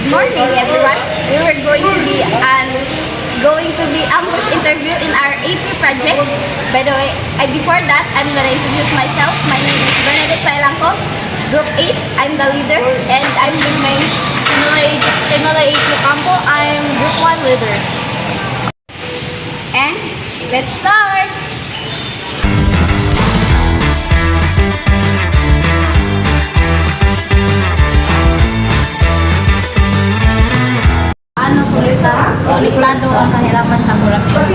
Good morning, everyone. We were going to be ambush interview in our AP project. By the way, before that, I'm gonna introduce myself. My name is Bernadette Pailangco, Group 8. I'm the leader, and I'm with my Tinola 8 Campo. I'm Group 1 leader. And let's start. Ano konektado ang kahirapan sa korupsyon?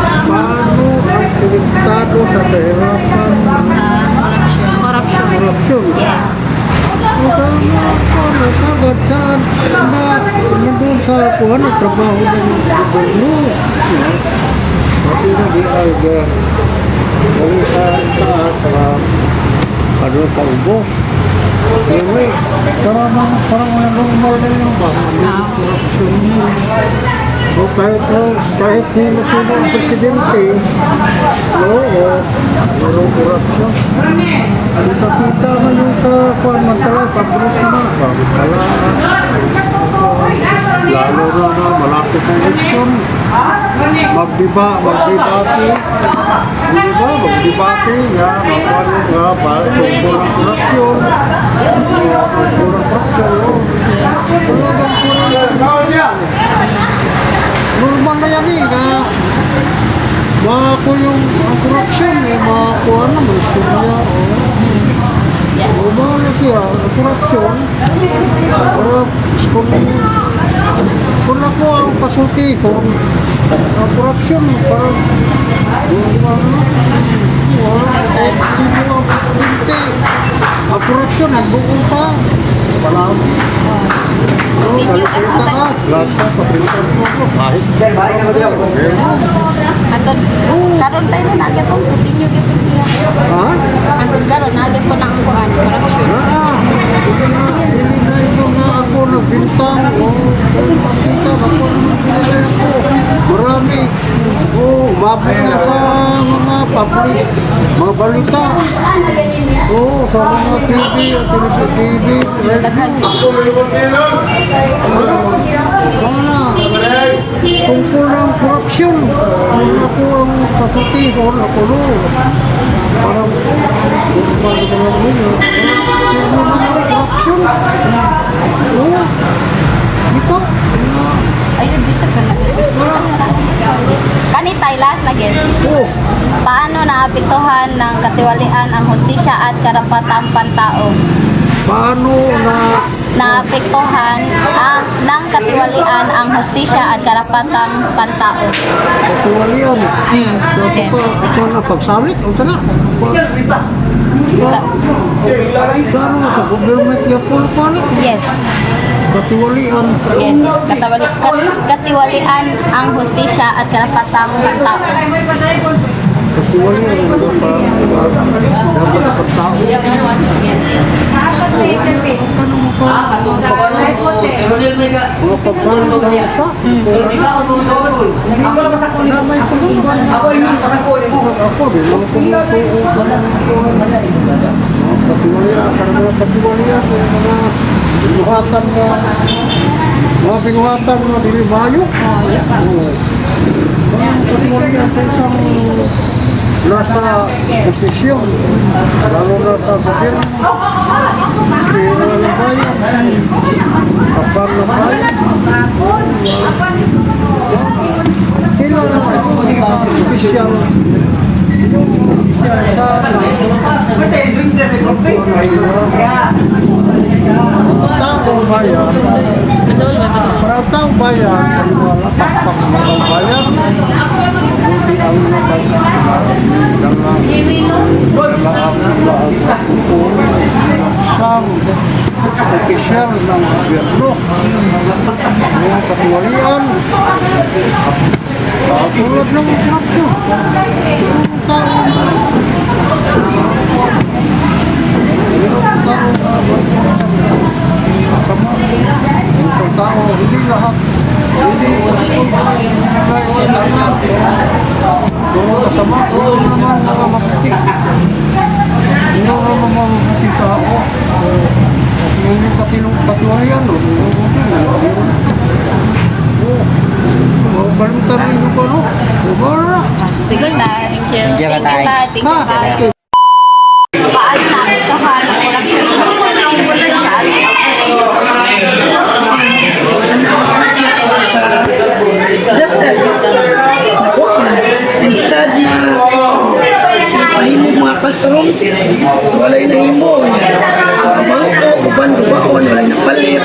Paano ang konektado sa kahirapan Sa korupsyon. korupsyon? Yes. Paano kagad saan na nandun sa kuhan ang trabaho ng gobyerno? Pati na di alga kung sa taas ano kaubos. Anyway, parang normal na yung korupsyon. O kahit sino-sino ang presidente, mayroong korupsyon. Kita-kita ngayon sa kuhan man talaga, pagpulis na, bakit pala, lalo na malapit ang eleksyon, magdebate, nga, magkuhan nga, tungkol ang korupsyon, normal na yan nga mako yung ang korupsyon makuha na mo istorya normal na siya ang korupsyon kung ako ang pasulti ko ang korupsyon parang ang korupsyon ang bukong pa palagi lahat sa pabrikan mo kahit Antod karon tayo na agad po continue gyud siya. Antod karon na agad po na ang kuan korupsyon. Hindi na ito nga ako nagbintang makita ako nagbintang ako marami umabot na sa mga public mga balita sa mga TV Daghan. tungkol ng korupsyon ako ang kasuti ko parang korupsyon dito Ayun dito ka na. Kanitay last na gid. Paano naapektuhan ng katiwalian ang hustisya at karapatang pantao? paano Naapektuhan ng katiwalian ang hustisya at karapatang pantao. katuwalian Yes. ito na pagsalit o sana saan mo sa government niya palit Yes. katuwalian Yes. Katiwalian ang hustisya at karapatang pantao. katuwalian dapat pagtao Yes. mga pagsalit sa isa na may kulungan ako din lang katuwalian karena mga katuwalian mga binuhatan na dilibayo Oh, yes. katuwalian sa isang nasa posisyon lalo na sa gobyerno pera ng bayan kapal ng bayan sila na opisyal yung opisyal sa taong bayan para taong bayan wala pakpak ng bayan buti ang isang opisyal ng gobyerno mga katuwalian tulad ng korupsyon tao hindi lahat hindi doon kasama doon naman mga maputi doon naman mga maputi tao Yung patiwayan, no? Oh, balutan rin yung ano? Wala. Sige na. Thank you. Thank you, Katay. Thank you, Ha? Tay. Paano namin sa Instead na pahimo mga classrooms, so walay na himo. Mga ito, uban baon, walay na palit.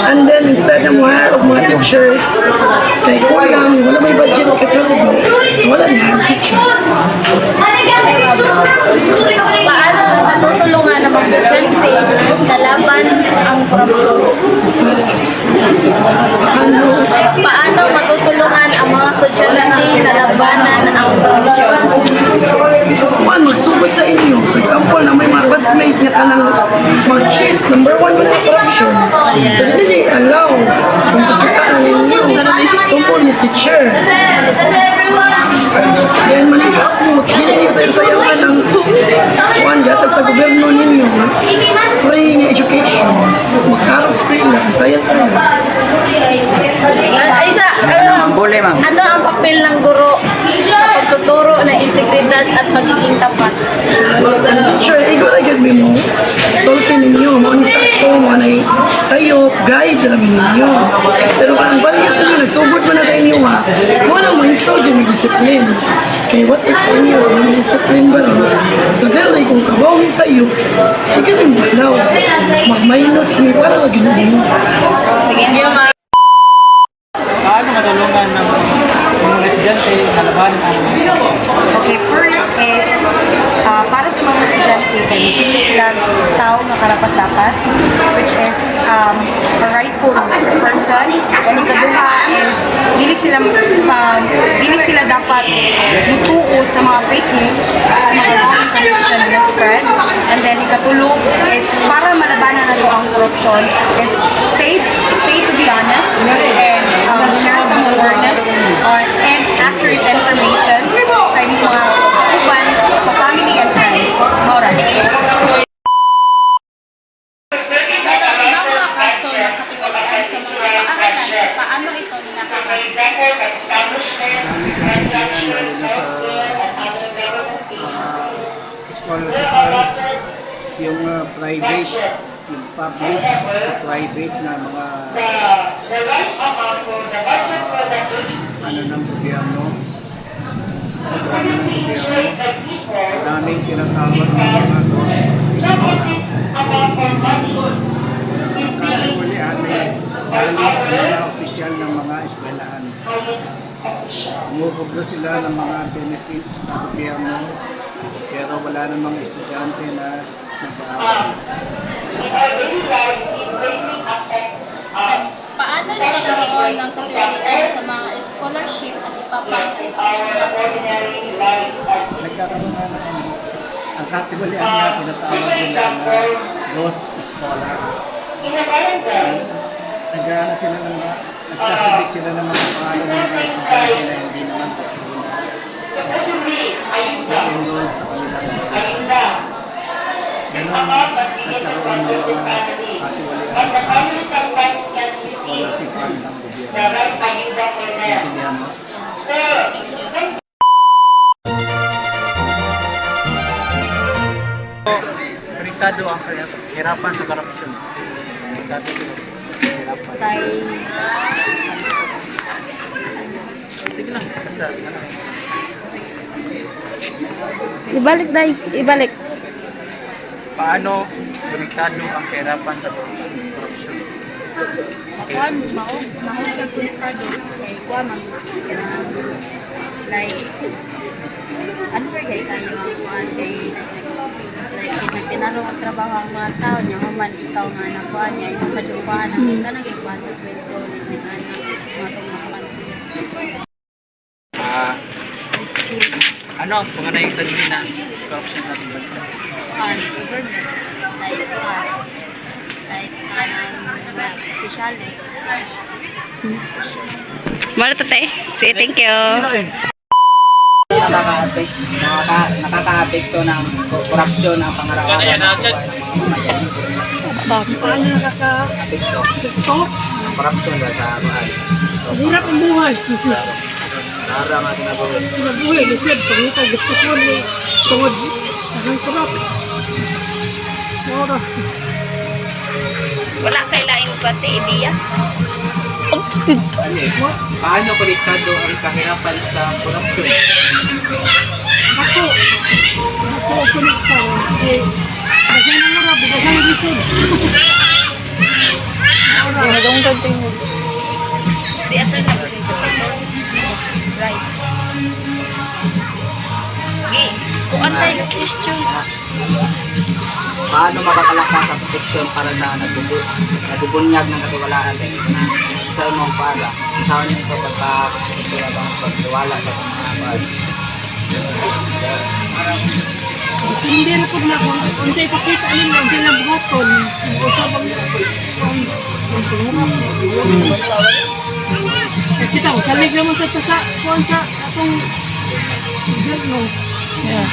And then instead na mo-hire og mga teachers, kay kulang, wala may budget kasi wala so wala na teachers. Paano matutulungan ng mga estudyante na laban ang korupsyon? Ano? Paano matutulungan ang mga estudyante na labanan ang korupsyon? One, magsugod sa inyo. So example na may mga classmate nga kanang mag-cheat. Number one, wala corruption. So hindi allow kung pagkita na ninyo. Sumpol ni teacher. Then manikapot. Hindi niyo sayaw-sayawan ang one, gatag sa gobyerno ninyo. Free nga education. Magkarog school na. Sayang tayo. Isa, Bule, ma'am. ano ang papel ng guro sa pagtuturo na integridad at pagiging tapat? Ang teacher, igo na gagawin mo. Sulti ninyo. Mga ni sakto, mga na sayo, guide na namin ninyo. Pero ang values ninyo, nagsugod mo na sa inyo ha. Mga na ma-install din yung discipline. Kaya what if sa inyo, may discipline ba rin? So dere, kung kabawin sa iyo, ikaw yung malaw. Mag-minus me para lagi na mo. Sige. Paano matulungan ng mga estudyante na labanan ang Okay, first is para sa mga estudyante, kaya pili sila tao na karapat-dapat, which is a rightful person. And ikaduha is dili sila dapat mutuo sa mga fake news, sa mga wrong information na spread. And then ikatulo is para malabanan na to ang corruption is stay to be honest and share some awareness and accurate information sa inyong mga uban, sa family and friends. Maura. Mga kaso ng katiwalaan sa mga paaralan, paano ito nakakarating? Scholarship yung private, yung public, private na mga ano ng gobyerno, programa ng gobyerno, daming tinatawag ng mga ghost scholar. Katiwali ate, galing sa mga opisyal ng mga eskwelahan. Umukubro sila ng mga benefits sa gobyerno, pero wala namang estudyante na nag-aaral. Paano nagkakaroon ng katiwalaan sa mga scholarship at ipapayag Nagkakaroon nga ng ang katiwalian nga tinatawag nila na ghost scholar. Nag-ano sila ng mga, nagkasabit sila ng mga pangalan ng mga estudyante na hindi naman totoo na enrolled sa kanilang ganun nagkaroon ng mga katiwalian sa scholarship fund ng gobyerno. Naintindihan mo? konektado ang hirapan sa korupsyon. Konektado sa hirapan. kay Sige lang, basta ano. ibalik na ibalik. Paano konektado ang kahirapan sa korupsyon? Kuan mao siya konektado kay kuan man like unfair kay kayo ang kuan kay like tinalo ang trabaho ang mga tao niya man ikaw nga na kuan niya ito kajumpaan ang kanang kuan sa sweldo ni nga mga tumapansin. Ano ang panganay sa na korupsyon sa ating bansa? Kuan government like kuan like mga officials. Thank you. Nakaka-apekto ng korupsyon ang pangaraw-araw ng mga mamamayan. Paano nakaka-tiktok? Corruption na sa anuan. Hirap ang buhay. Nara nga tinabuhin. Buhay, lisod. Pangita, gusto ko ni tungod. Ang kurap. Oras. Wala kay lain ko ate, ideya. Paano konektado ang kahirapan sa corruption? Ako konekta. Bagay na mura, bagay lisod. Di ato na ba sa pagkakas? Right. Gi, kuan tayo na question. Paano makakalakas ang proteksyon para sa nabubunyag ng katiwalaan sa imong para? Saan yung ito pagkatiwala sa mga Hindi na po na kung unsay pakita alin lang sila buhaton. Usabang kita ko, salig naman sa tasa, kuhan sa atong no. Yeah.